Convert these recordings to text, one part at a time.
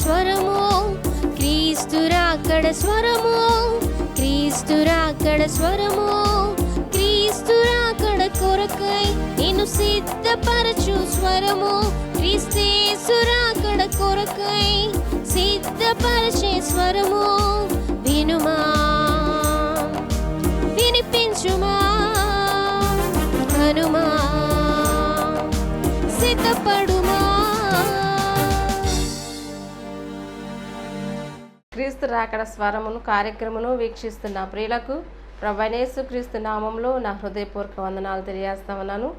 స్వరము, క్రీస్తు రాకడ స్వరము, క్రీస్తు రాకడ స్వరము, క్రీస్తు రాకడ కొరకై నిన్ను సిద్ధపరచు స్వరము, క్రీస్తు రాకడ కొరకై సిద్ధపరచే స్వరము. వినుమా, వినిపించుమా, హనుమా, సిద్ధపడుమా. క్రీస్తు రాకడ స్వరమును కార్యక్రమను వీక్షిస్తున్న ప్రియులకు ప్రభువైన యేసుక్రీస్తు నామంలో నా హృదయపూర్వక వందనాలు తెలియజేస్తా ఉన్నాను.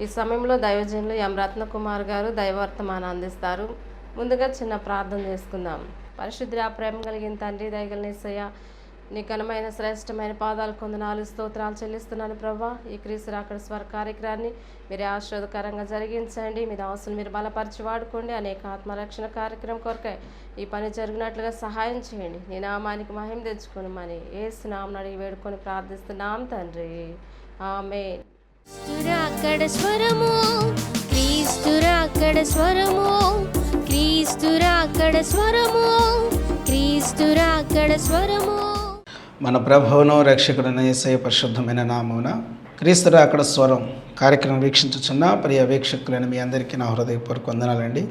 ఈ సమయంలో దైవజనులు ఎం రత్నకుమార్ గారు దైవవర్తమానం అందిస్తారు. ముందుగా చిన్న ప్రార్థన చేసుకుందాం. పరిశుద్ధ ప్రేమ కలిగిన తండ్రి, దయగల యేసయ్య, నీ ఘనమైన శ్రేష్టమైన పాదాలు కొందనాలు స్తోత్రాలు చెల్లిస్తున్నాను ప్రభా. ఈ క్రీస్తు రాకడ స్వర కార్యక్రమాన్ని మీరే ఆశీర్వాదకరంగా జరిగించండి. మీ దాసులు మీరు బలపరిచి వాడుకోండి. అనేక ఆత్మరక్షణ కార్యక్రమం కొరకై ఈ పని జరిగినట్లుగా సహాయం చేయండి. నీ నామానికి మహిమ తెచ్చుకొని మని యేసు నామమున అడిగి వేడుకొని ప్రార్థిస్తున్నాం తండ్రి, ఆమేన్. రాకడ స్వరము, క్రీస్తు రాకడ స్వరము, క్రీస్తు రాకడ స్వరము, క్రీస్తు రాకడ స్వరము. మన ప్రభువును రక్షకుడైన యేసయ్య పరిశుద్ధమైన నామమున క్రీస్తు రాకడ స్వరం కార్యక్రమం వీక్షించుచున్న ప్రియ వీక్షకులైన మీ అందరికీ నా హృదయపూర్వక వందనాలండి.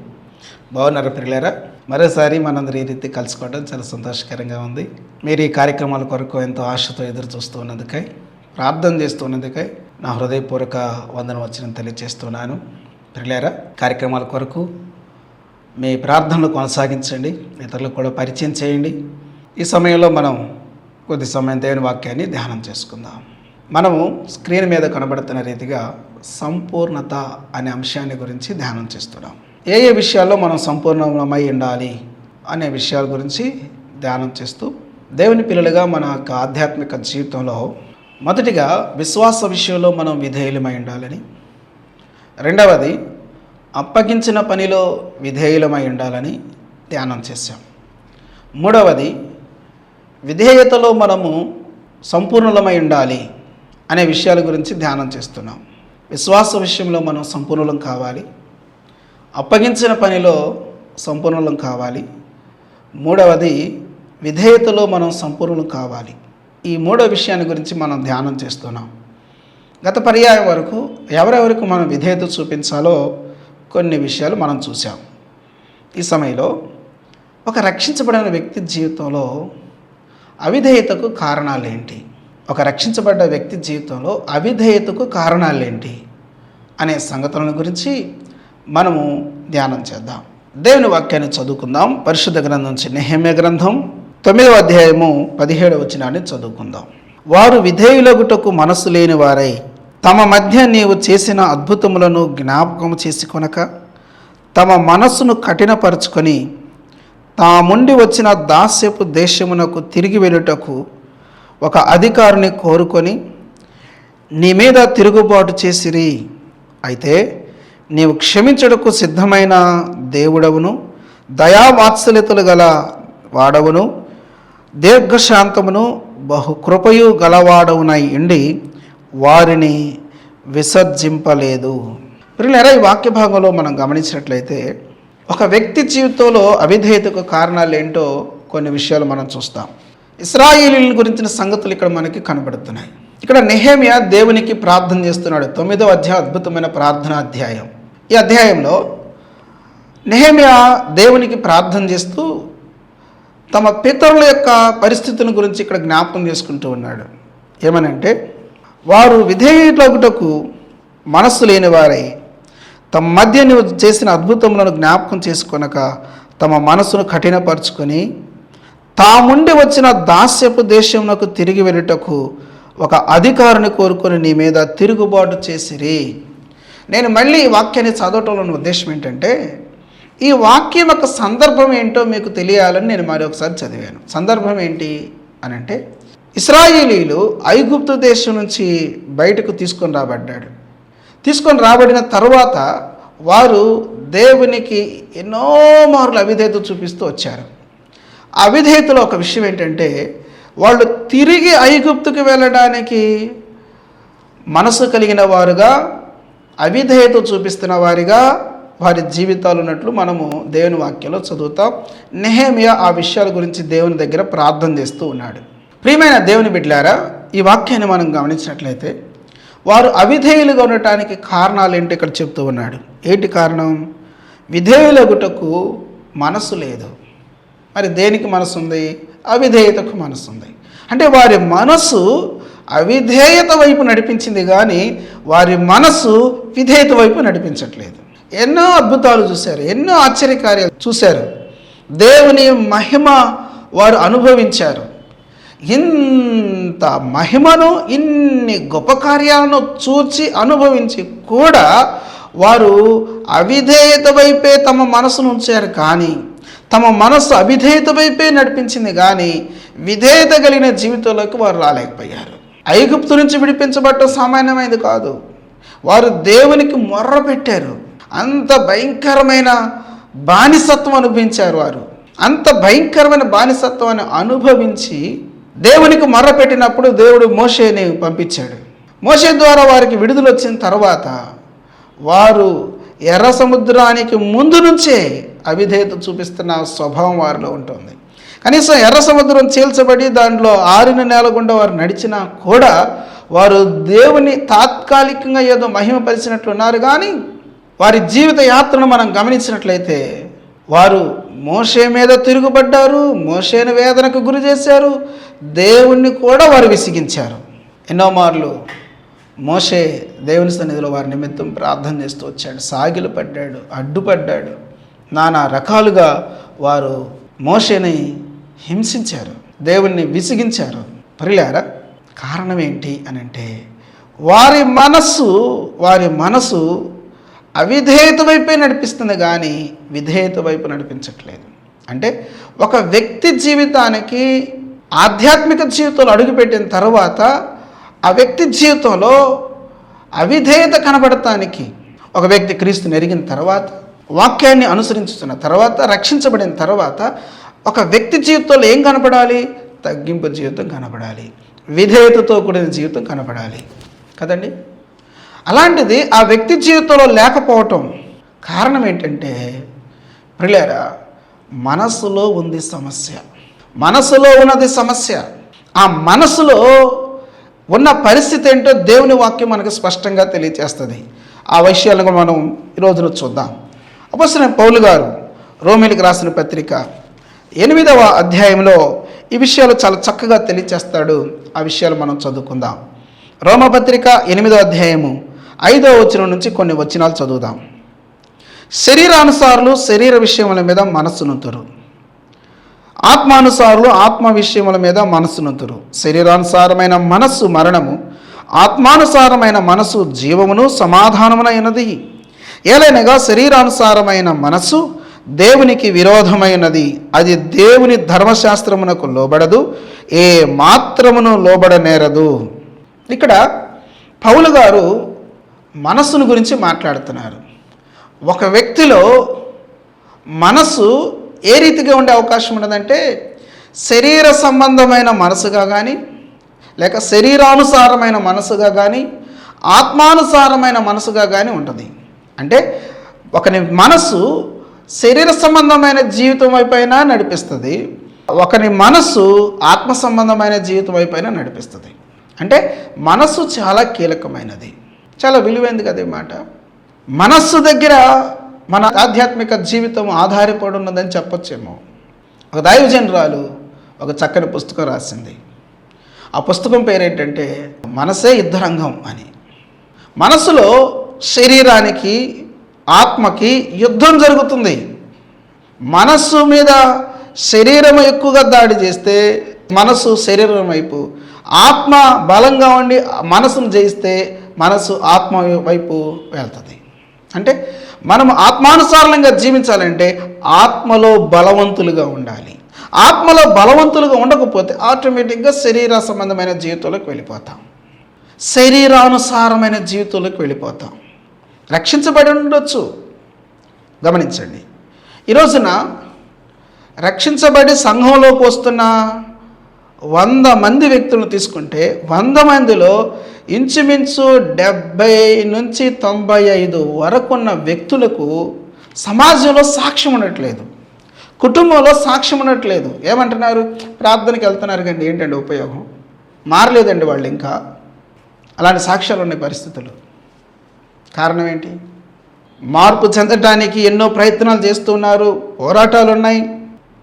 బాగున్నారా ప్రియులారా? మరోసారి మనందరూ ఈ రీతి కలుసుకోవడం చాలా సంతోషకరంగా ఉంది. మీరు ఈ కార్యక్రమాల కొరకు ఎంతో ఆశతో ఎదురు చూస్తూ ఉన్నందుకై, ప్రార్థన చేస్తూ ఉన్నందుకై నా హృదయపూర్వక వందనం వచ్చిన తెలియజేస్తున్నాను. ప్రియులారా, కార్యక్రమాల కొరకు మీ ప్రార్థనలు కొనసాగించండి, ఇతరులకు కూడా పరిచయం చేయండి. ఈ సమయంలో మనం కొద్ది సమయం దేవుని వాక్యాన్ని ధ్యానం చేసుకుందాం. మనము స్క్రీన్ మీద కనబడుతున్న రీతిగా సంపూర్ణత అనే అంశాన్ని గురించి ధ్యానం చేస్తున్నాం. ఏ ఏ విషయాల్లో మనం సంపూర్ణమై ఉండాలి అనే విషయాల గురించి ధ్యానం చేస్తూ దేవుని పిల్లలుగా మన యొక్క ఆధ్యాత్మిక జీవితంలో మొదటిగా విశ్వాస విషయంలో మనం విధేయులమై ఉండాలని, రెండవది అప్పగించిన పనిలో విధేయులమై ఉండాలని ధ్యానం చేశాం. మూడవది విధేయతలో మనము సంపూర్ణులమై ఉండాలి అనే విషయాల గురించి ధ్యానం చేస్తున్నాం. విశ్వాస విషయంలో మనం సంపూర్ణులం కావాలి, అప్పగించిన పనిలో సంపూర్ణులం కావాలి, మూడవది విధేయతలో మనం సంపూర్ణులం కావాలి. ఈ మూడో విషయాన్ని గురించి మనం ధ్యానం చేస్తున్నాం. గత పర్యాయం వరకు ఎవరెవరికి మనం విధేయత చూపించాలో కొన్ని విషయాలు మనం చూసాం. ఈ సమయంలో ఒక రక్షించబడిన వ్యక్తి జీవితంలో అవిధేయతకు కారణాలేంటి, ఒక రక్షించబడ్డ వ్యక్తి జీవితంలో అవిధేయతకు కారణాలేంటి అనే సంగతులను గురించి మనము ధ్యానం చేద్దాం. దేవుని వాక్యాన్ని చదువుకుందాం. పరిశుద్ధ గ్రంథం నుంచి నెహెమ్యా గ్రంథం 9వ అధ్యాయము 17వ వచనాన్ని చదువుకుందాం. వారు విధేయులగుటకు మనసు లేని వారై తమ మధ్య నీవు చేసిన అద్భుతములను జ్ఞాపకం చేసుకొనక తమ మనస్సును కఠినపరుచుకొని తాముండి వచ్చిన దాస్యపు దేశమునకు తిరిగి వెళ్ళుటకు ఒక అధికారిని కోరుకొని నీ మీద తిరుగుబాటు చేసిరి. అయితే నీవు క్షమించుటకు సిద్ధమైన దేవుడవును, దయావాత్సల్యతలు గల వాడవును, దీర్ఘశాంతమును బహుకృపయు గలవాడవునై ఉండి వారిని విసర్జింపలేదు. ప్రియులారా, ఈ వాక్య భాగంలో మనం గమనించినట్లయితే ఒక వ్యక్తి జీవితంలో అవిధేయతకు కారణాలు ఏంటో కొన్ని విషయాలు మనం చూస్తాం. ఇశ్రాయేలీయుల గురించిన సంగతులు ఇక్కడ మనకి కనబడుతున్నాయి. ఇక్కడ నెహెమ్యా దేవునికి ప్రార్థన చేస్తున్నాడు. 9వ అధ్యాయం అద్భుతమైన ప్రార్థన అధ్యాయం. ఈ అధ్యాయంలో నెహెమ్యా దేవునికి ప్రార్థన చేస్తూ తమ పితరుల యొక్క పరిస్థితుల గురించి ఇక్కడ జ్ఞాపకం చేసుకుంటూ ఉన్నాడు. ఏమనంటే, వారు విధేయులగుటకు మనస్సు లేని వారై తమ మధ్య నువ్వు చేసిన అద్భుతములను జ్ఞాపకం చేసుకొనక తమ మనసును కఠినపరుచుకొని తాముండి వచ్చిన దాస్యపు దేశమునకు తిరిగి వెళ్ళుటకు ఒక అధికారిని కోరుకొని నీ మీద తిరుగుబాటు చేసిరి. నేను మళ్ళీ ఈ వాక్యాన్ని చదవటంలోని ఉద్దేశం ఏంటంటే, ఈ వాక్యం యొక్క సందర్భం ఏంటో మీకు తెలియాలని నేను మరొకసారి చదివాను. సందర్భం ఏంటి అని అంటే, ఇశ్రాయేలీయులు ఐగుప్తు దేశం నుంచి బయటకు తీసుకొని రాబడిన తరువాత వారు దేవునికి ఎన్నో మార్లు అవిధేయత చూపిస్తూ వచ్చారు. అవిధేయతలో ఒక విషయం ఏంటంటే, వాళ్ళు తిరిగి ఐగుప్తుకు వెళ్ళడానికి మనసు కలిగిన వారుగా, అవిధేయత చూపిస్తున్న వారిగా వారి జీవితాలు ఉన్నట్లు మనము దేవుని వాక్యంలో చదువుతాం. నెహెమ్యా ఆ విషయాల గురించి దేవుని దగ్గర ప్రార్థన చేస్తూ ఉన్నాడు. ప్రియమైన దేవుని బిడ్డలారా, ఈ వాక్యాన్ని మనం గమనించినట్లయితే వారు అవిధేయులుగా ఉండటానికి కారణాలు ఏంటి ఇక్కడ చెప్తూ ఉన్నాడు. ఏంటి కారణం? విధేయులగుటకు మనసు లేదు. మరి దేనికి మనసు ఉంది? అవిధేయతకు మనసు ఉంది. అంటే వారి మనసు అవిధేయత వైపు నడిపించింది కానీ వారి మనసు విధేయత వైపు నడిపించట్లేదు. ఎన్నో అద్భుతాలు చూశారు, ఎన్నో ఆశ్చర్యకార్యాలు చూశారు, దేవుని మహిమ వారు అనుభవించారు. ఇంత మహిమను, ఇన్ని గొప్ప కార్యాలను చూచి అనుభవించి కూడా వారు అవిధేయత వైపే తమ మనసును ఉంచారు. కానీ తమ మనసు అవిధేయత వైపే నడిపించింది కానీ విధేయత కలిగిన జీవితంలోకి వారు రాలేకపోయారు. ఐగుప్తు నుంచి విడిపించబడటం సామాన్యమైనది కాదు. వారు దేవునికి మొర్ర పెట్టారు. అంత భయంకరమైన బానిసత్వం అనుభవించారు. వారు అంత భయంకరమైన బానిసత్వాన్ని అనుభవించి దేవునికి మొర్ర పెట్టినప్పుడు దేవుడు మోషేని పంపించాడు. మోషే ద్వారా వారికి విడుదల వచ్చిన తర్వాత వారు ఎర్ర సముద్రానికి ముందు నుంచే అవిధేయత చూపిస్తున్న స్వభావం వారిలో ఉంటుంది. కనీసం ఎర్ర సముద్రం చీల్చబడి దాంట్లో ఆరిన నేల గుండా వారు నడిచినా కూడా వారు దేవుని తాత్కాలికంగా ఏదో మహిమపరిచినట్లున్నారు. కానీ వారి జీవిత యాత్రను మనం గమనించినట్లయితే వారు మోషే మీద తిరుగుబడ్డారు, మోషేని వేదనకు గురి చేశారు, దేవుణ్ణి కూడా వారు విసిగించారు. ఎన్నో మార్లు మోషే దేవుని సన్నిధిలో వారి నిమిత్తం ప్రార్థన చేస్తూ వచ్చాడు, సాగిలు పడ్డాడు, అడ్డుపడ్డాడు. నానా రకాలుగా వారు మోషేని హింసించారు, దేవుణ్ణి విసిగించారు. ప్రియులారా, కారణం ఏంటి అని అంటే వారి మనసు అవిధేయత వైపే నడిపిస్తుంది కానీ విధేయత వైపు నడిపించట్లేదు. అంటే ఒక వ్యక్తి జీవితానికి ఆధ్యాత్మిక జీవితంలో అడుగుపెట్టిన తర్వాత ఆ వ్యక్తి జీవితంలో అవిధేయత కనబడటానికి, ఒక వ్యక్తి క్రీస్తుని ఎరిగిన తర్వాత, వాక్యాన్ని అనుసరించుతున్న తర్వాత, రక్షించబడిన తర్వాత ఒక వ్యక్తి జీవితంలో ఏం కనపడాలి? తగ్గింపు జీవితం కనపడాలి, విధేయతతో కూడిన జీవితం కనపడాలి కదండి. అలాంటిది ఆ వ్యక్తి జీవితంలో లేకపోవటం కారణం ఏంటంటే ప్రియులారా, మనసులో ఉంది సమస్య. మనసులో ఉన్నది సమస్య. ఆ మనసులో ఉన్న పరిస్థితి ఏంటో దేవుని వాక్యం మనకు స్పష్టంగా తెలియజేస్తుంది. ఆ విషయాలను మనం ఈరోజున చూద్దాం. అపోస్తలుడైన పౌలు గారు రోమీయులకు రాసిన పత్రిక 8వ అధ్యాయంలో ఈ విషయాలు చాలా చక్కగా తెలియజేస్తాడు. ఆ విషయాలు మనం చదువుకుందాం. రోమపత్రిక 8వ అధ్యాయము 5వ వచనం నుంచి కొన్ని వచనాలు చదువుదాం. శరీరానుసారులు శరీర విషయముల మీద మనస్సునుతురు, ఆత్మానుసారులు ఆత్మ విషయముల మీద మనస్సునుతురు. శరీరానుసారమైన మనస్సు మరణము, ఆత్మానుసారమైన మనస్సు జీవమును సమాధానమునైనది. ఏలైనగా శరీరానుసారమైన మనస్సు దేవునికి విరోధమైనది, అది దేవుని ధర్మశాస్త్రమునకు లోబడదు, ఏ మాత్రమును లోబడనేరదు. ఇక్కడ పౌలు గారు మనస్సును గురించి మాట్లాడుతున్నారు. ఒక వ్యక్తిలో మనసు ఏ రీతిగా ఉండే అవకాశం ఉన్నదంటే శరీర సంబంధమైన మనసుగా కానీ, లేక శరీరానుసారమైన మనసుగా కానీ, ఆత్మానుసారమైన మనసుగా కానీ ఉంటుంది. అంటే ఒకని మనసు శరీర సంబంధమైన జీవితం వైపైనా నడిపిస్తుంది, ఒకని మనసు ఆత్మ సంబంధమైన జీవితం వైపైనా నడిపిస్తుంది. అంటే మనస్సు చాలా కీలకమైనది, చాలా విలువైంది కదా ఈ మాట. మనస్సు దగ్గర మన ఆధ్యాత్మిక జీవితం ఆధారపడి ఉన్నదని చెప్పొచ్చేమో. ఒక దైవజనురాలు ఒక చక్కని పుస్తకం రాసింది. ఆ పుస్తకం పేరేంటంటే మనసే యుద్ధరంగం అని. మనసులో శరీరానికి ఆత్మకి యుద్ధం జరుగుతుంది. మనస్సు మీద శరీరం ఎక్కువగా దాడి చేస్తే మనసు శరీరం వైపు, ఆత్మ బలంగా ఉండి మనసును జయిస్తే మనసు ఆత్మ వైపు వెళ్తుంది. అంటే మనం ఆత్మానుసారంగా జీవించాలంటే ఆత్మలో బలవంతులుగా ఉండాలి. ఆత్మలో బలవంతులుగా ఉండకపోతే ఆటోమేటిక్గా శరీర సంబంధమైన జీవితంలోకి వెళ్ళిపోతాం, శరీరానుసారమైన జీవితంలోకి వెళ్ళిపోతాం. రక్షించబడి ఉండొచ్చు. గమనించండి, ఈ రోజున రక్షించబడి సంఘంలోకి వస్తున్న 100 మంది వ్యక్తులను తీసుకుంటే 100 మందిలో ఇంచుమించు 70 నుంచి 95 వరకున్న వ్యక్తులకు సమాజంలో సాక్ష్యం ఉండట్లేదు, కుటుంబంలో సాక్ష్యం ఉండట్లేదు. ఏమంటున్నారు? ప్రార్థనకి వెళ్తున్నారు కానీ ఏంటండి ఉపయోగం? మారలేదండి వాళ్ళు ఇంకా. అలాంటి సాక్ష్యాలు ఉన్నాయి పరిస్థితులు. కారణం ఏంటి? మార్పు చెందడానికి ఎన్నో ప్రయత్నాలు చేస్తున్నారు, పోరాటాలు ఉన్నాయి.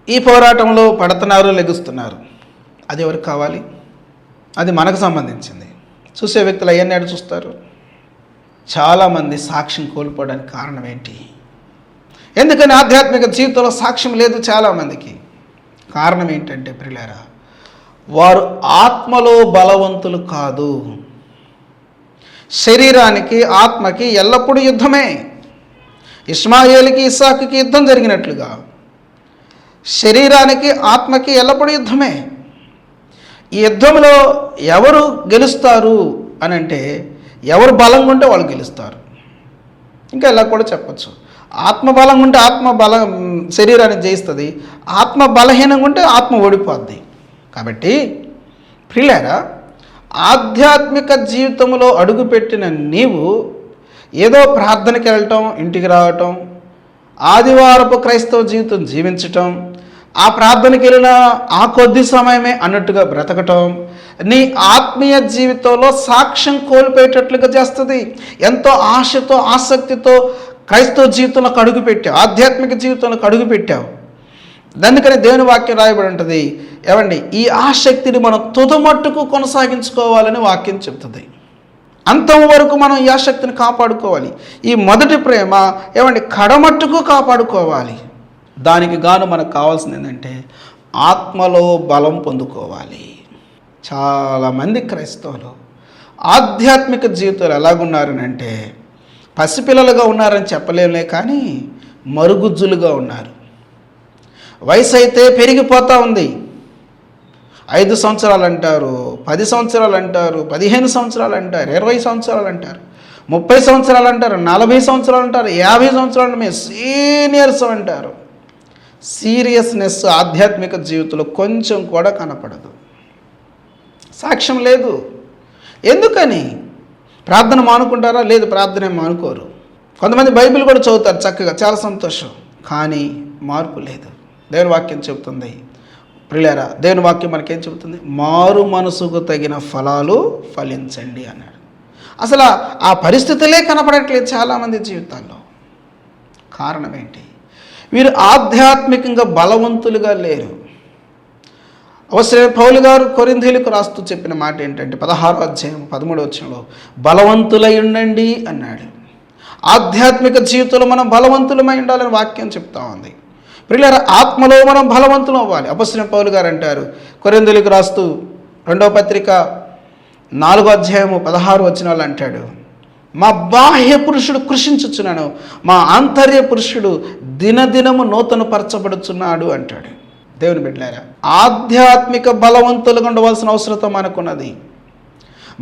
ఈ పోరాటంలో పడుతున్నారు, లెగుస్తున్నారు. అది ఎవరికి కావాలి? అది మనకు సంబంధించింది. చూసే వ్యక్తులు అవన్నీ చూస్తారు. చాలామంది సాక్ష్యం కోల్పోవడానికి కారణం ఏంటి? ఎందుకని ఆధ్యాత్మిక జీవితంలో సాక్ష్యం లేదు చాలామందికి? కారణం ఏంటంటే ప్రియులారా, వారు ఆత్మలో బలవంతులు కాదు. శరీరానికి ఆత్మకి ఎల్లప్పుడూ యుద్ధమే. ఇష్మాయేలుకి ఇస్సాకుకి యుద్ధం జరిగినట్లుగా శరీరానికి ఆత్మకి ఎల్లప్పుడూ యుద్ధమే. ఈ యుద్ధంలో ఎవరు గెలుస్తారు అని అంటే, ఎవరు బలంగా ఉంటే వాళ్ళు గెలుస్తారు. ఇంకా ఇలా కూడా చెప్పచ్చు, ఆత్మ బలంగా ఉంటే ఆత్మ బలం శరీరాన్ని జయిస్తుంది, ఆత్మ బలహీనంగా ఉంటే ఆత్మ ఓడిపోద్ది. కాబట్టి ప్రియులారా, ఆధ్యాత్మిక జీవితంలో అడుగుపెట్టిన నీవు ఏదో ప్రార్థనకి వెళ్ళటం, ఇంటికి రావటం, ఆదివారపు క్రైస్తవ జీవితం జీవించటం, ఆ ప్రార్థనకి వెళ్ళిన ఆ కొద్ది సమయమే అన్నట్టుగా బ్రతకటం నీ ఆత్మీయ జీవితంలో సాక్ష్యం కోల్పోయేటట్లుగా చేస్తుంది. ఎంతో ఆశతో ఆసక్తితో క్రైస్తవ జీవితంలోకి అడుగుపెట్టావు, ఆధ్యాత్మిక జీవితంలోకి అడుగుపెట్టావు. అందుకని దేవుని వాక్యం రాయబడి ఉంటుంది. ఏమండి, ఈ ఆసక్తిని మనం తుదమట్టుకు కొనసాగించుకోవాలని వాక్యం చెప్తుంది. అంతం వరకు మనం ఈ ఆసక్తిని కాపాడుకోవాలి. ఈ మొదటి ప్రేమ ఏమండి కడమట్టుకు కాపాడుకోవాలి. దానికి గాను మనకు కావాల్సింది ఏంటంటే ఆత్మలో బలం పొందుకోవాలి. చాలామంది క్రైస్తవులు ఆధ్యాత్మిక జీవితాలు ఎలాగున్నారనంటే పసిపిల్లలుగా ఉన్నారని చెప్పలేములే, కానీ మరుగుజ్జులుగా ఉన్నారు. వయసు అయితే పెరిగిపోతూ ఉంది. 5 సంవత్సరాలు అంటారు, 10 సంవత్సరాలు అంటారు, 15 సంవత్సరాలు అంటారు, 20 సంవత్సరాలు అంటారు, 30 సంవత్సరాలు అంటారు, 40 సంవత్సరాలు అంటారు, 50 సంవత్సరాలు మేము సీనియర్స్ అంటారు. సీరియస్నెస్ ఆధ్యాత్మిక జీవితంలో కొంచెం కూడా కనపడదు. సాక్ష్యం లేదు. ఎందుకని? ప్రార్థన మానుకుంటారా? లేదు, ప్రార్థన మానుకోరు. కొంతమంది బైబిల్ కూడా చదువుతారు చక్కగా, చాలా సంతోషం, కానీ మార్పు లేదు. దేవుని వాక్యం చెబుతుంది ప్రియులారా, దేవుని వాక్యం మనకేం చెబుతుంది? మారు మనసుకు తగిన ఫలాలు ఫలించండి అన్నాడు. అసలు ఆ పరిస్థితులే కనపడట్లేదు చాలామంది జీవితాల్లో. కారణం ఏంటి? వీరు ఆధ్యాత్మికంగా బలవంతులుగా లేరు. అవసరమైన పౌలు గారు కొరింథీయులకు రాస్తూ చెప్పిన మాట ఏంటంటే 16వ అధ్యాయం 13వ వచనంలో బలవంతులై ఉండండి అన్నాడు. ఆధ్యాత్మిక జీవితంలో మనం బలవంతులమై ఉండాలని వాక్యం చెప్తా ఉంది. ప్రియులారా, ఆత్మలో మనం బలవంతులం అవ్వాలి. అపొస్తలుడైన పౌలు గారు అంటారు కొరింథీయులకు రాస్తూ 2వ పత్రిక 4వ అధ్యాయము 16వ వచనాలు అంటాడు, మా బాహ్య పురుషుడు కృషించుచున్నాను, మా ఆంతర్య పురుషుడు దినదినము నూతన పరచబడుచున్నాడు అంటాడు. దేవుని బిడ్డలారా, ఆధ్యాత్మిక బలవంతులుగా ఉండవలసిన అవసరం మనకున్నది.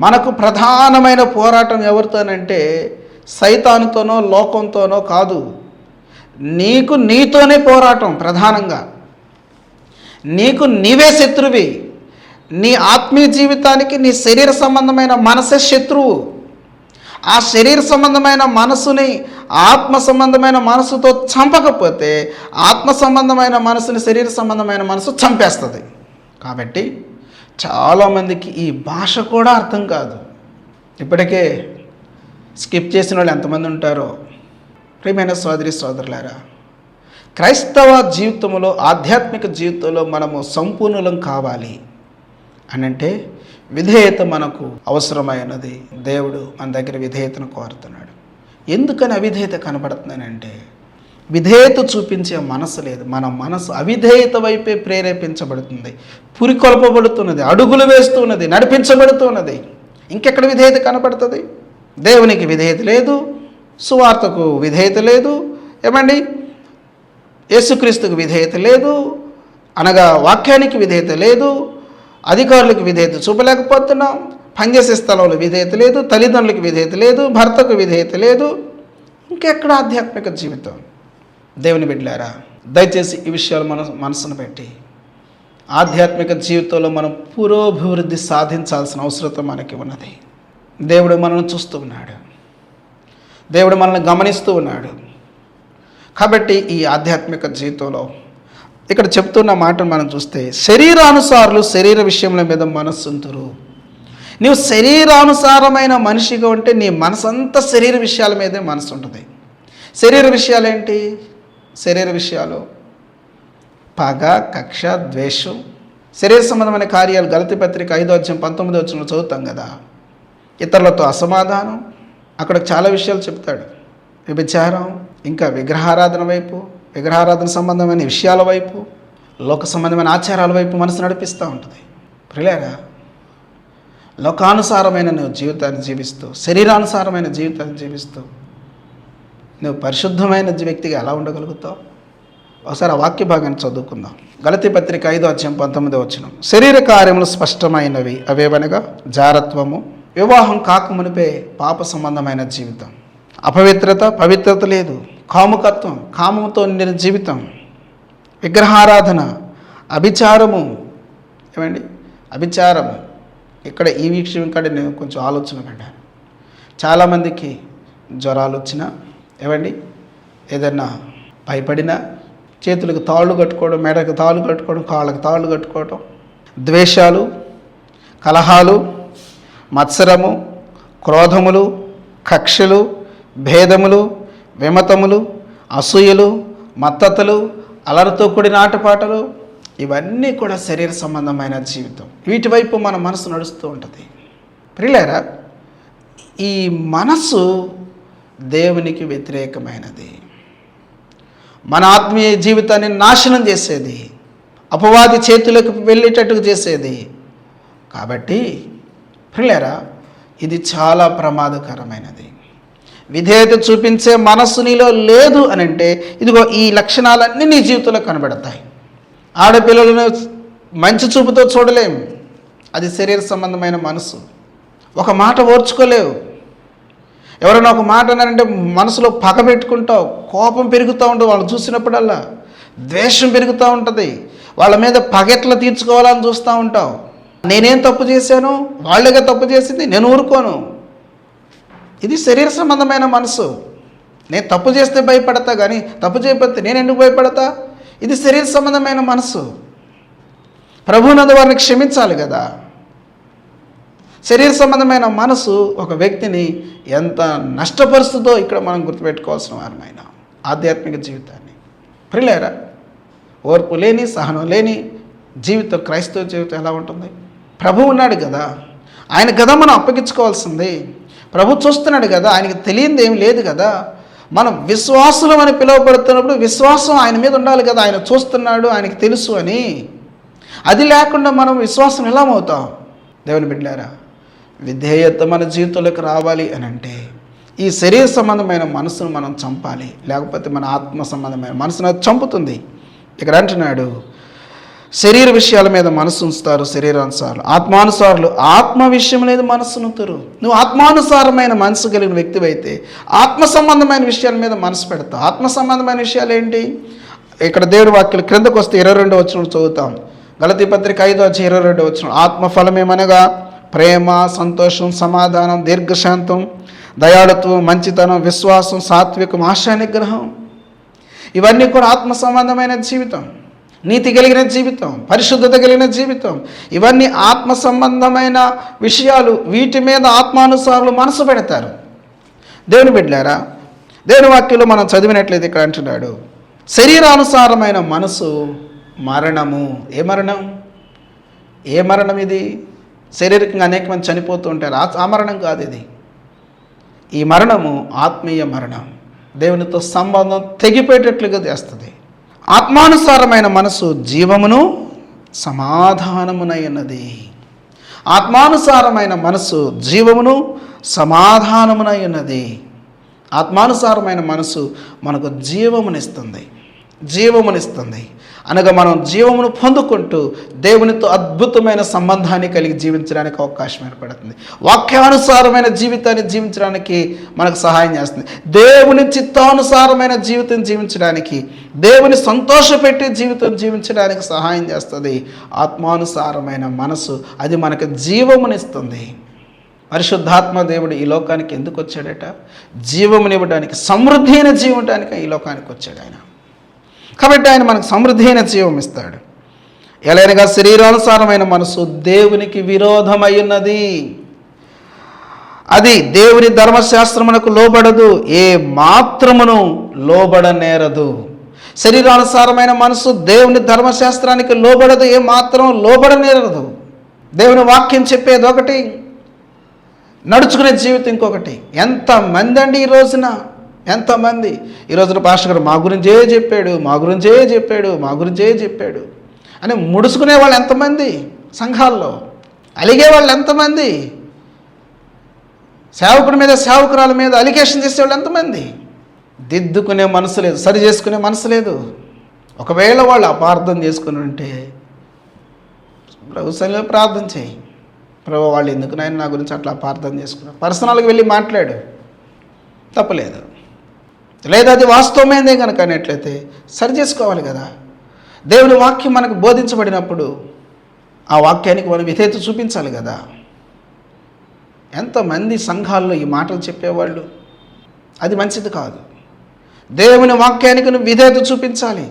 మనకు ప్రధానమైన పోరాటం ఎవరితోనంటే సైతానుతోనో లోకంతోనో కాదు, నీకు నీతోనే పోరాటం. ప్రధానంగా నీకు నీవే శత్రువి. నీ ఆత్మీయ జీవితానికి నీ శరీర సంబంధమైన మనసే శత్రువు. ఆ శరీర సంబంధమైన మనసుని ఆత్మ సంబంధమైన మనసుతో చంపకపోతే ఆత్మ సంబంధమైన మనసుని శరీర సంబంధమైన మనసు చంపేస్తుంది. కాబట్టి చాలామందికి ఈ భాష కూడా అర్థం కాదు. ఇప్పటికే స్కిప్ చేసిన వాళ్ళు ఎంతమంది ఉంటారో. ప్రియమైన సోదరి సోదరులారా, క్రైస్తవ జీవితంలో ఆధ్యాత్మిక జీవితంలో మనము సంపూర్ణులం కావాలి అనంటే విధేయత మనకు అవసరమైనది. దేవుడు మన దగ్గర విధేయతను కోరుతున్నాడు. ఎందుకని అవిధేయత కనబడుతుందనంటే విధేయత చూపించే మనసు లేదు. మన మనసు అవిధేయత వైపే ప్రేరేపించబడుతుంది, పురికొల్పబడుతున్నది, అడుగులు వేస్తున్నది, నడిపించబడుతున్నది. ఇంకెక్కడ విధేయత కనపడుతుంది? దేవునికి విధేయత లేదు, సువార్తకు విధేయత లేదు, ఏమండి యేసుక్రీస్తుకు విధేయత లేదు, అనగా వాక్యానికి విధేయత లేదు, అధికారులకు విధేయత చూపలేకపోతున్నాం, పనిచేసే స్థలంలో విధేయత లేదు, తల్లిదండ్రులకు విధేయత లేదు, భర్తకు విధేయత లేదు. ఇంకెక్కడ ఆధ్యాత్మిక జీవితం? దేవుని బిడ్డలారా, దయచేసి ఈ విషయాలు మన మనసును పెట్టి ఆధ్యాత్మిక జీవితంలో మనం పురోభివృద్ధి సాధించాల్సిన అవసరం మనకి ఉన్నది. దేవుడు మనల్ని చూస్తూ ఉన్నాడు, దేవుడు మనల్ని గమనిస్తూ ఉన్నాడు. కాబట్టి ఈ ఆధ్యాత్మిక జీవితంలో ఇక్కడ చెప్తున్న మాటను మనం చూస్తే శరీరానుసారులు శరీర విషయముల మీద మనస్సుంతురు. నీవు శరీరానుసారమైన మనిషిగా ఉంటే నీ మనసంతా శరీర విషయాల మీదే మనసు ఉంటుంది. శరీర విషయాలు ఏంటి? శరీర విషయాలు పగ, కక్ష, ద్వేషం, శరీర సంబంధమైన కార్యాలు. గలతీ పత్రిక 5:19 చదువుతాం కదా. ఇతరులతో అసమాధానం, అక్కడ చాలా విషయాలు చెప్తాడు. వ్యభిచారం, ఇంకా విగ్రహారాధన వైపు, విగ్రహారాధన సంబంధమైన విషయాల వైపు, లోక సంబంధమైన ఆచారాల వైపు మనసు నడిపిస్తూ ఉంటుంది. ప్రియులారా, లోకానుసారమైన నువ్వు జీవితాన్ని జీవిస్తూ, శరీరానుసారమైన జీవితాన్ని జీవిస్తూ నువ్వు పరిశుద్ధమైన వ్యక్తిగా ఎలా ఉండగలుగుతావు? ఒకసారి ఆ వాక్య భాగాన్ని చదువుకుందాం. గలతీ పత్రిక 5:19 శరీర కార్యములు స్పష్టమైనవి, అవేవనగా జారత్వము, వివాహం కాకమునిపే పాప సంబంధమైన జీవితం, అపవిత్రత, పవిత్రత లేదు, కాముకత్వం, కామంతో నిండిన జీవితం, విగ్రహారాధన, అభిచారము. ఏమండి అభిచారము? ఇక్కడ ఈ విషయం కాడ నేను కొంచెం ఆలోచన పడ్డాను. చాలామందికి జ్వరాలు వచ్చినా, ఏమండి ఏదన్నా భయపడినా చేతులకు తాళ్ళు కట్టుకోవడం, మెడకు తాళ్ళు కట్టుకోవడం, కాళ్ళకు తాళ్ళు కట్టుకోవడం, ద్వేషాలు, కలహాలు, మత్సరము, క్రోధములు, కక్షలు, భేదములు, విమతములు, అసూయలు, మత్తతలు, అలరితో కూడిన ఆటపాటలు, ఇవన్నీ కూడా శరీర సంబంధమైన జీవితం. వీటి వైపు మన మనసు నడుస్తూ ఉంటుంది. ప్రియులారా, ఈ మనసు దేవునికి వ్యతిరేకమైనది, మన ఆత్మీయ జీవితాన్ని నాశనం చేసేది, అపవాది చేతులకు వెళ్ళేటట్టుగా చేసేది. కాబట్టి ప్రియులారా, ఇది చాలా ప్రమాదకరమైనది. విధేయత చూపించే మనస్సు నీలో లేదు అని అంటే ఇదిగో ఈ లక్షణాలన్నీ నీ జీవితంలో కనబడతాయి. ఆడపిల్లలను మంచి చూపుతో చూడలేం, అది శరీర సంబంధమైన మనసు. ఒక మాట ఓర్చుకోలేవు. ఎవరైనా ఒక మాట అన్నారంటే మనసులో పగ పెట్టుకుంటావు, కోపం పెరుగుతూ ఉంటుంది. వాళ్ళు చూసినప్పుడల్లా ద్వేషం పెరుగుతూ ఉంటుంది. వాళ్ళ మీద పగెట్లా తీర్చుకోవాలని చూస్తూ ఉంటావు. నేనేం తప్పు చేశాను, వాళ్ళేగా తప్పు చేసింది, నేను ఊరుకోను. ఇది శరీర సంబంధమైన మనసు. నేను తప్పు చేస్తే భయపడతా, కానీ తప్పు చేయకపోతే నేను ఎందుకు భయపడతా? ఇది శరీర సంబంధమైన మనసు. ప్రభువునందు వారిని క్షమించాలి కదా. శరీర సంబంధమైన మనసు ఒక వ్యక్తిని ఎంత నష్టపరుస్తుందో ఇక్కడ మనం గుర్తుపెట్టుకోవాల్సిన వారమైన ఆధ్యాత్మిక జీవితాన్ని. ప్రియులారా, ఓర్పు లేని, సహనం లేని జీవితం, క్రైస్తవ జీవితం ఎలా ఉంటుంది? ప్రభు ఉన్నాడు కదా, ఆయన కదా మనం అప్పగించుకోవాల్సింది. ప్రభు చూస్తున్నాడు కదా, ఆయనకి తెలియంది ఏమి లేదు కదా. మనం విశ్వాసులం అని పిలువబడుతున్నప్పుడు విశ్వాసం ఆయన మీద ఉండాలి కదా. ఆయన చూస్తున్నాడు, ఆయనకి తెలుసు అని. అది లేకుండా మనం విశ్వాసం ఎలా అవుతాం? దేవుని బిడ్డలారా, విధేయత మన జీవితంలోకి రావాలి అని అంటే ఈ శరీర సంబంధమైన మనసును మనం చంపాలి, లేకపోతే మన ఆత్మ సంబంధమైన మనసును అది చంపుతుంది. ఇక్కడ అంటున్నాడు, శరీర విషయాల మీద మనసు ఉంచుతారు శరీరానుసారులు, ఆత్మానుసారులు ఆత్మ విషయం లేదు మనసునుతారు. నువ్వు ఆత్మానుసారమైన మనసు కలిగిన వ్యక్తివైతే ఆత్మ సంబంధమైన విషయాల మీద మనసు పెడతావు. ఆత్మ సంబంధమైన విషయాలు ఏంటి? ఇక్కడ దేవుడి వాక్యాలు క్రిందకు వస్తే 22 చదువుతాం. గలతీ పత్రిక 5:22 ఆత్మఫలమేమనగా ప్రేమ, సంతోషం, సమాధానం, దీర్ఘశాంతం, దయాళుత్వం, మంచితనం, విశ్వాసం, సాత్వికం, ఆశా నిగ్రహం. ఇవన్నీ కూడా ఆత్మ సంబంధమైన జీవితం, నీతి కలిగిన జీవితం, పరిశుద్ధత కలిగిన జీవితం. ఇవన్నీ ఆత్మ సంబంధమైన విషయాలు. వీటి మీద ఆత్మానుసారులు మనసు పెడతారు. దేవుని బిడ్డలారా, దేవుని వాక్యంలో మనం చదివినట్లయితే ఇక్కడ అంటున్నాడు, శరీరానుసారమైన మనసు మరణము. ఏ మరణం? ఏ మరణం ఇది? శారీరకంగా అనేక మంది చనిపోతూ ఉంటారు. ఆ మరణం కాదు ఇది. ఈ మరణము ఆత్మీయ మరణం, దేవునితో సంబంధం తెగిపోయేటట్లుగా చేస్తుంది. ఆత్మానుసారమైన మనసు జీవమును సమాధానమునైనది. ఆత్మానుసారమైన మనసు జీవమును సమాధానమునైనది. ఆత్మానుసారమైన మనసు మనకు జీవమునిస్తుంది అనగా మనం జీవమును పొందుకుంటూ దేవునితో అద్భుతమైన సంబంధాన్ని కలిగి జీవించడానికి అవకాశం ఏర్పడుతుంది. వాక్యానుసారమైన జీవితాన్ని జీవించడానికి మనకు సహాయం చేస్తుంది. దేవుని చిత్తానుసారమైన జీవితం జీవించడానికి, దేవుని సంతోషపెట్టే జీవితం జీవించడానికి సహాయం చేస్తుంది ఆత్మానుసారమైన మనసు. అది మనకు జీవమునిస్తుంది. పరిశుద్ధాత్మ దేవుడు ఈ లోకానికి ఎందుకు వచ్చాడట? జీవమునివ్వడానికి, సమృద్ధి అయిన జీవం ఇవ్వడానికి ఈ లోకానికి వచ్చాడు ఆయన. కాబట్టి ఆయన మనకు సమృద్ధి అయిన జీవం ఇస్తాడు. ఎలాగనగా శరీరానుసారమైన మనసు దేవునికి విరోధమై ఉన్నది, అది దేవుని ధర్మశాస్త్రమునకు లోబడదు, ఏ మాత్రమును లోబడనేరదు. శరీరానుసారమైన మనసు దేవుని ధర్మశాస్త్రానికి లోబడదు, ఏ మాత్రం లోబడనేరదు. దేవుని వాక్యం చెప్పేది ఒకటి, నడుచుకునే జీవితం ఇంకొకటి. ఎంతమంది అండి ఈ రోజున, ఎంతమంది ఈ రోజున పాస్టర్ గారు మా గురించే చెప్పాడు, మా గురించే చెప్పాడు, మా గురించే చెప్పాడు అని ముడుచుకునే వాళ్ళు ఎంతమంది సంఘాల్లో, అలిగే వాళ్ళు ఎంతమంది, సేవకుడి మీద సేవకురాల మీద అలిగేషన్ చేసేవాళ్ళు ఎంతమంది. దిద్దుకునే మనసు లేదు, సరి చేసుకునే మనసు లేదు. ఒకవేళ వాళ్ళు అపార్థం చేసుకుని ఉంటే ప్రభుత్వంలో ప్రార్థన చేయి, ప్రభు వాళ్ళు ఎందుకు నాయన నా గురించి అట్లా అపార్థం చేసుకున్నారు, పర్సనల్గా వెళ్ళి మాట్లాడు, తప్పలేదు. లేదా అది వాస్తవమైందే కనుక అనేట్లయితే సరి చేసుకోవాలి కదా. దేవుని వాక్యం మనకు బోధించబడినప్పుడు ఆ వాక్యానికి మనం విధేయత చూపించాలి కదా. ఎంతమంది సంఘాల్లో ఈ మాటలు చెప్పేవాళ్ళు, అది మంచిది కాదు. దేవుని వాక్యానికి నువ్వు విధేయత చూపించాలి.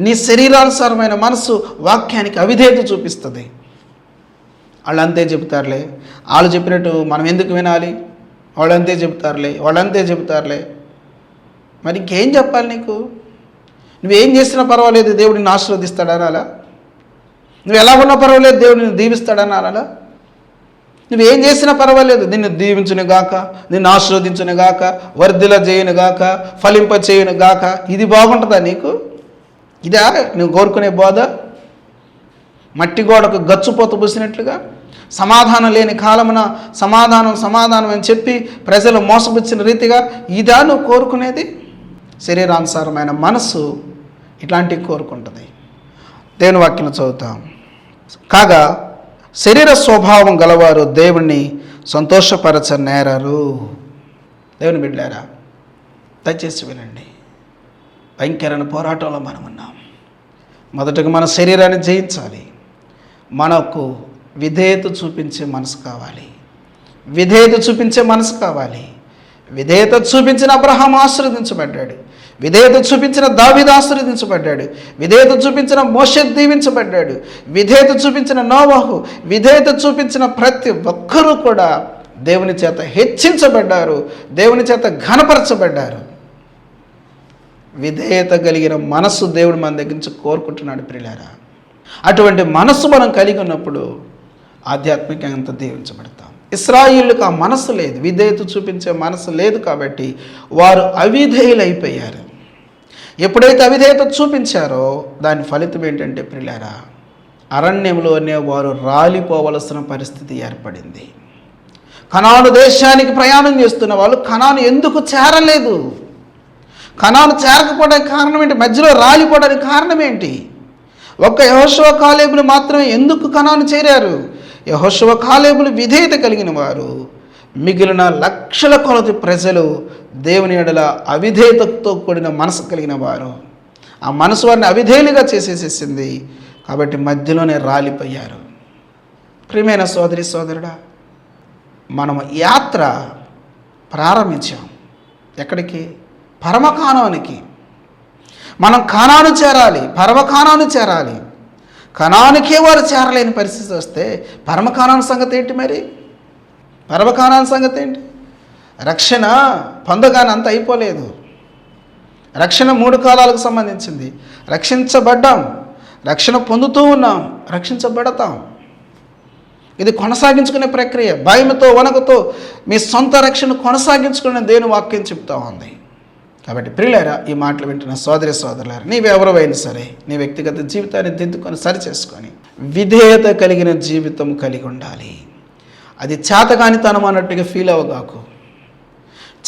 నీ శరీరానుసారమైన మనసు వాక్యానికి అవిధేయత చూపిస్తుంది. వాళ్ళు అంతే చెబుతారులే, వాళ్ళు చెప్పినట్టు మనం ఎందుకు వినాలి, వాళ్ళు అంతే చెబుతారులే, వాళ్ళు అంతే చెబుతారులే. మరి ఇంకేం చెప్పాలి నీకు? నువ్వేం చేసినా పర్వాలేదు దేవుడిని ఆశీర్వదిస్తాడనాలా? నువ్వు ఎలా ఉన్నా పర్వాలేదు దేవుడిని దీవిస్తాడనాలా? నువ్వేం చేసినా పర్వాలేదు, నిన్ను దీవించును గాక, నిన్ను ఆశీర్వదించును గాక, వర్ధిల చేయును గాక, ఫలింప చేయును గాక. ఇది బాగుంటుందా నీకు? ఇదా నువ్వు కోరుకునే బోధ? మట్టి గోడకు గచ్చుపోత పూసినట్లుగా సమాధానం లేని కాలమున సమాధానం సమాధానం అని చెప్పి ప్రజలు మోసపుచ్చిన రీతిగా ఇదా నువ్వు కోరుకునేది? శరీరానుసారమైన మనసు ఇట్లాంటివి కోరుకుంటుంది. దేవుని వాక్యం చదువుతాం. కాగా శరీర స్వభావం గలవారు దేవుణ్ణి సంతోషపరచనేరరు. దేవుని బిడ్డలారా, దయచేసి వినండి. భయంకరమైన పోరాటంలో మనం ఉన్నాం. మొదటగా మన శరీరాన్ని జయించాలి. మనకు విధేయత చూపించే మనసు కావాలి. విధేయత చూపించే మనసు కావాలి. విధేయత చూపించిన అబ్రహాం ఆశీర్వదించబడ్డాడు. విధేయత చూపించిన దావీదు ఆశీర్వదించబడ్డాడు. విధేయత చూపించిన మోషే దీవించబడ్డాడు. విధేయత చూపించిన నోవహు, విధేయత చూపించిన ప్రతి ఒక్కరూ కూడా దేవుని చేత హెచ్చించబడ్డారు, దేవుని చేత ఘనపరచబడ్డారు. విధేయత కలిగిన మనస్సు దేవుడు మన దగ్గర నుంచి కోరుకుంటున్నాడు ప్రియులారా. అటువంటి మనస్సు మనం కలిగి ఉన్నప్పుడు ఆధ్యాత్మికంగా దీవించబడతాం. ఇశ్రాయేలుకు ఆ మనస్సు లేదు, విధేయత చూపించే మనస్సు లేదు కాబట్టి వారు అవిధేయులైపోయారు. ఎప్పుడైతే అవిధేయత చూపించారో దాని ఫలితం ఏంటంటే ప్రియులారా, అరణ్యంలోనే వారు రాలిపోవలసిన పరిస్థితి ఏర్పడింది. కనాను దేశానికి ప్రయాణం చేస్తున్న వాళ్ళు కనాను ఎందుకు చేరలేదు? కనాను చేరకపోవడానికి కారణం ఏంటి? మధ్యలో రాలిపోవడానికి కారణం ఏంటి? ఒక్క యెహోషువ కాలేబులు మాత్రమే ఎందుకు కనాను చేరారు? యెహోషువ కాలేబులు విధేయత కలిగిన వారు. మిగిలిన లక్షల కొలది ప్రజలు దేవుని ఎడల అవిధేయతతో కూడిన మనసు కలిగిన వారు. ఆ మనసు వారిని అవిధేయులుగా చేసేసేసింది. కాబట్టి మధ్యలోనే రాలిపోయారు. ప్రియమైన సోదరి సోదరుడా, మనం యాత్ర ప్రారంభించాం. ఎక్కడికి? పరమకానానికి. మనం కానాను చేరాలి, పరమకానాను చేరాలి. కనానికే వారు చేరలేని పరిస్థితి వస్తే పరమకానాను సంగతి ఏంటి? మరి పరమకానాను సంగతి ఏంటి? రక్షణ పొందగానే అంత అయిపోలేదు. రక్షణ 3 కాలాలకు సంబంధించింది. రక్షించబడ్డాం, రక్షణ పొందుతూ ఉన్నాం, రక్షించబడతాం. ఇది కొనసాగించుకునే ప్రక్రియ. భయముతో వణకుతో మీ సొంత రక్షణ కొనసాగించుకునే దేవుని వాక్యం చెప్తా ఉంది. కాబట్టి ప్రియులారా, ఈ మాటలు వింటున్న సోదరి సోదరులారా, నీవెవరైనా సరే నీ వ్యక్తిగత జీవితాన్ని దిద్దుకొని సరి చేసుకొని విధేయత కలిగిన జీవితం కలిగి ఉండాలి. అది చేతకానితనం అన్నట్టుగా ఫీల్ అవ్వగాకు,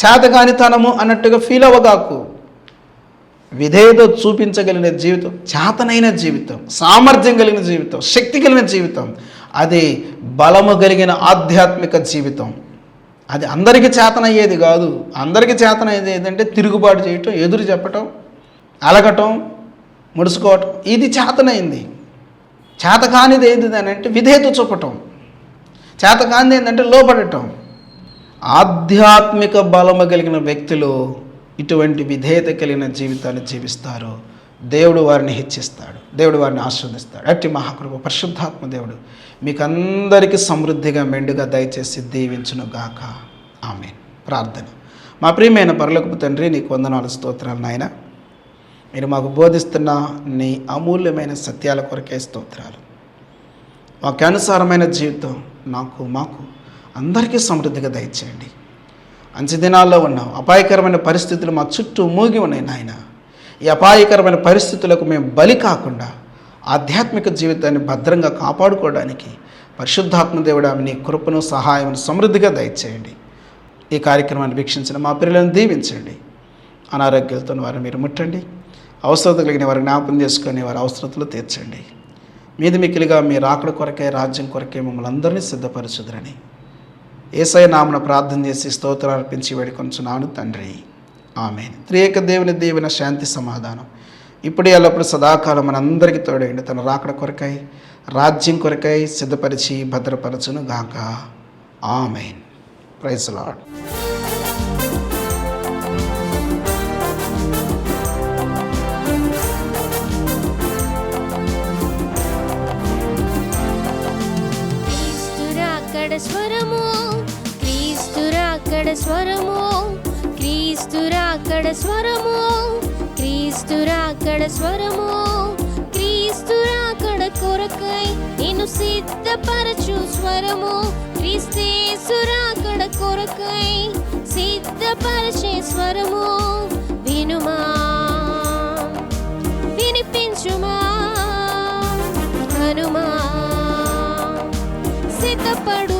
చేతకానితనము అన్నట్టుగా ఫీల్ అవ్వగాకు. విధేయత చూపించగలిగిన జీవితం, చేతనైన జీవితం, సామర్థ్యం కలిగిన జీవితం, శక్తి కలిగిన జీవితం, అది బలము కలిగిన ఆధ్యాత్మిక జీవితం. అది అందరికీ చేతనయ్యేది కాదు. అందరికీ చేతనయ్యేది ఏంటంటే తిరుగుబాటు చేయటం, ఎదురు చెప్పటం, అలగటం, ముడుచుకోవటం. ఇది చేతనైంది. చేతకానిది ఏది అని అంటే విధేయత చూపటం. చేతకానిది ఏంటంటే లోపడటం. ఆధ్యాత్మిక బలము కలిగిన వ్యక్తులు ఇటువంటి విధేయత కలిగిన జీవితాన్ని జీవిస్తారు. దేవుడు వారిని హెచ్చిస్తాడు, దేవుడు వారిని ఆశీర్వదిస్తాడు. అట్టి మహాకృప పరిశుద్ధాత్మ దేవుడు మీకు అందరికీ సమృద్ధిగా మెండుగా దయచేసి దీవించును గాక. ఆమేన్. ప్రార్థన. మా ప్రియమైన పరలోకపు తండ్రి, నీకు వందనాలు, స్తోత్రాలు నాయన. మీరు మాకు బోధిస్తున్న నీ అమూల్యమైన సత్యాల కొరకే స్తోత్రాలు. వాక్యానుసారమైన జీవితం మాకు అందరికీ సమృద్ధిగా దయచేయండి. అంచె దినాల్లో ఉన్నాం, అపాయకరమైన పరిస్థితులు మా చుట్టూ మూగి ఉన్నాయి నాయన. ఈ అపాయకరమైన పరిస్థితులకు మేము బలి కాకుండా ఆధ్యాత్మిక జీవితాన్ని భద్రంగా కాపాడుకోవడానికి పరిశుద్ధాత్మ దేవుడా నీ కృపను సహాయం సమృద్ధిగా దయచేయండి. ఈ కార్యక్రమాన్ని వీక్షించిన మా పిల్లలను దీవించండి. అనారోగ్యాలతో వారిని మీరు ముట్టండి. అవసరత కలిగిన వారిని జ్ఞాపకం చేసుకొని వారి అవసరతలు తీర్చండి. మీది మిక్కిలిగా మీ రాకడ కొరకే, రాజ్యం కొరకే మమ్మల్ని అందరినీ సిద్ధపరచుదురని యేసయ్య నామమున ప్రార్థన చేసి స్తోత్రాలు అర్పించి వేడుకొంచున్నాను తండ్రి. ఆమేన్. త్రియేక దేవుని దీవెన, శాంతి, సమాధానం ఇప్పుడు ఎల్లప్పుడు సదాకాలం మనందరికీ తోడైండి. తన రాకడ కొరకై, రాజ్యం కొరకై సిద్ధపరిచి భద్రపరచును గాక. ఆమేన్. Praise the lord. స్వరము క్రీస్తురాకడ స్వరము, క్రీస్తురాకడ స్వరము, క్రీస్తురాకడ స్వరము, క్రీస్తురాకడ కొరకై నిన్ను సిద్ధపరచు స్వరము, క్రీస్తేసురాకడ కొరకై సిద్ధపరచే స్వరము. వినుమా, వినిపించుమా, హనుమా, సిద్ధపడు